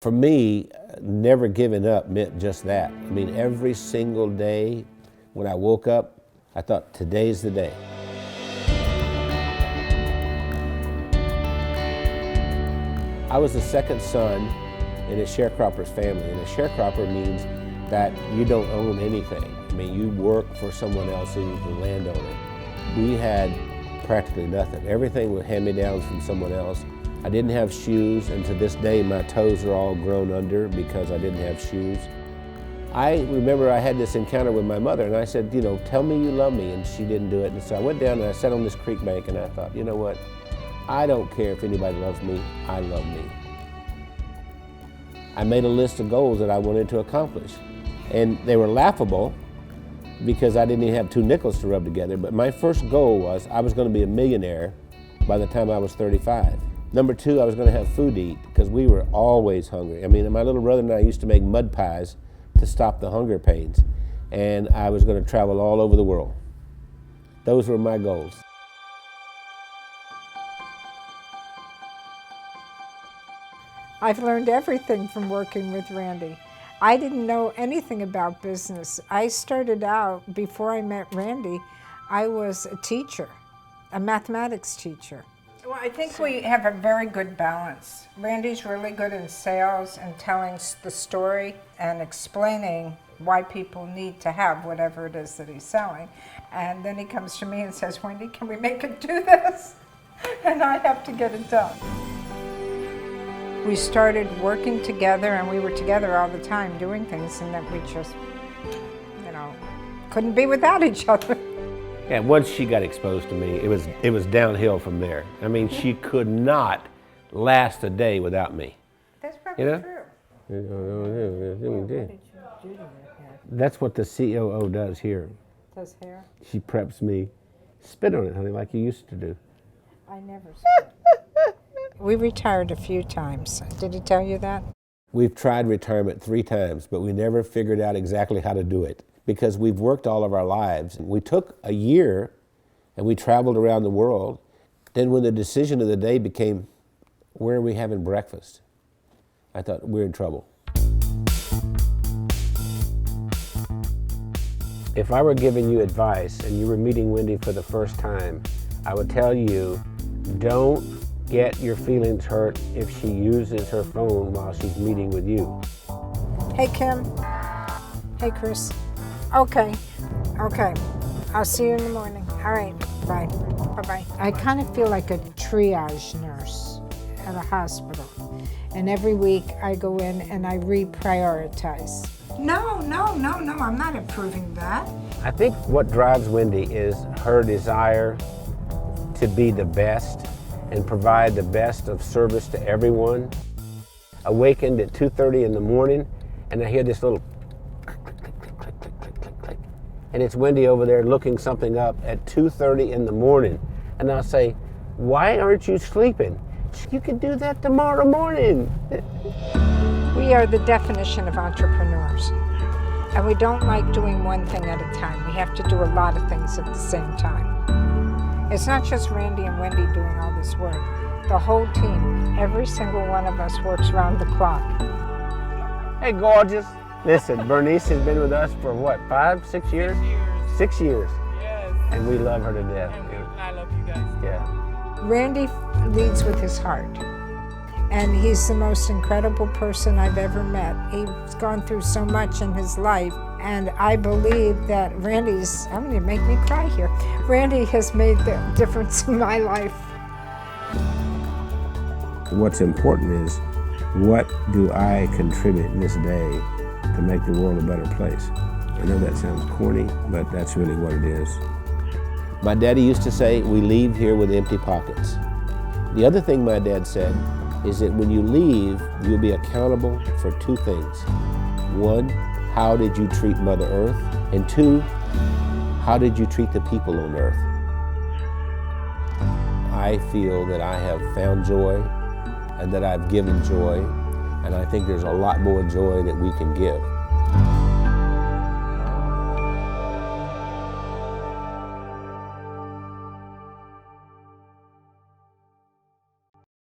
For me, never giving up meant just that. I mean, every single day when I woke up, I thought, today's the day. I was the second son in a sharecropper's family, and a sharecropper means that you don't own anything. I mean, you work for someone else who's the landowner. We had practically nothing. Everything was hand-me-downs from someone else. I didn't have shoes, and to this day my toes are all grown under because I didn't have shoes. I remember I had this encounter with my mother, and I said, you know, tell me you love me, and she didn't do it. And so I went down and I sat on this creek bank and I thought, you know what? I don't care if anybody loves me, I love me. I made a list of goals that I wanted to accomplish, and they were laughable because I didn't even have 2 nickels to rub together, but my first goal was I was going to be a millionaire by the time I was 35. Number 2, I was going to have food to eat because we were always hungry. I mean, my little brother and I used to make mud pies to stop the hunger pains, and I was going to travel all over the world. Those were my goals. I've learned everything from working with Randy. I didn't know anything about business. I started out, before I met Randy, I was a teacher, a mathematics teacher. Well, I think we have a very good balance. Randy's really good in sales and telling the story and explaining why people need to have whatever it is that he's selling. And then he comes to me and says, Wendy, can we make it do this? And I have to get it done. We started working together, and we were together all the time doing things, and that we just, you know, couldn't be without each other. And once she got exposed to me, it was downhill from there. I mean, she could not last a day without me. That's probably true. That's what the COO does here. Does hair? She preps me. Spit on it, honey, like you used to do. I never spit. We retired a few times. Did he tell you that? We've tried retirement 3 times, but we never figured out exactly how to do it because we've worked all of our lives. We took a year and we traveled around the world. Then when the decision of the day became, where are we having breakfast? I thought, we're in trouble. If I were giving you advice and you were meeting Wendy for the first time, I would tell you, don't get your feelings hurt if she uses her phone while she's meeting with you. Hey, Kim. Hey, Chris. Okay. I'll see you in the morning. All right, bye. Bye-bye. I kind of feel like a triage nurse at a hospital. And every week I go in and I reprioritize. No, I'm not approving that. I think what drives Wendy is her desire to be the best and provide the best of service to everyone. Awakened at 2:30 in the morning, and I hear this little click, click, click, click, click, click, click, click. And it's Wendy over there looking something up at 2:30 in the morning. And I'll say, why aren't you sleeping? You can do that tomorrow morning. We are the definition of entrepreneurs. And we don't like doing one thing at a time. We have to do a lot of things at the same time. It's not just Randy and Wendy doing all this work. The whole team, every single one of us works around the clock. Hey, gorgeous. Listen, Bernice has been with us for what, 5, 6 years? 6 years. Yes. And we love her to death. I love you guys. Yeah. Randy leads with his heart. And he's the most incredible person I've ever met. He's gone through so much in his life. And I believe that Randy's, I'm going to make me cry here. Randy has made the difference in my life. What's important is, what do I contribute this day to make the world a better place? I know that sounds corny, but that's really what it is. My daddy used to say, we leave here with empty pockets. The other thing my dad said is that when you leave, you'll be accountable for 2 things. 1, how did you treat Mother Earth? And 2, how did you treat the people on Earth? I feel that I have found joy and that I've given joy, and I think there's a lot more joy that we can give.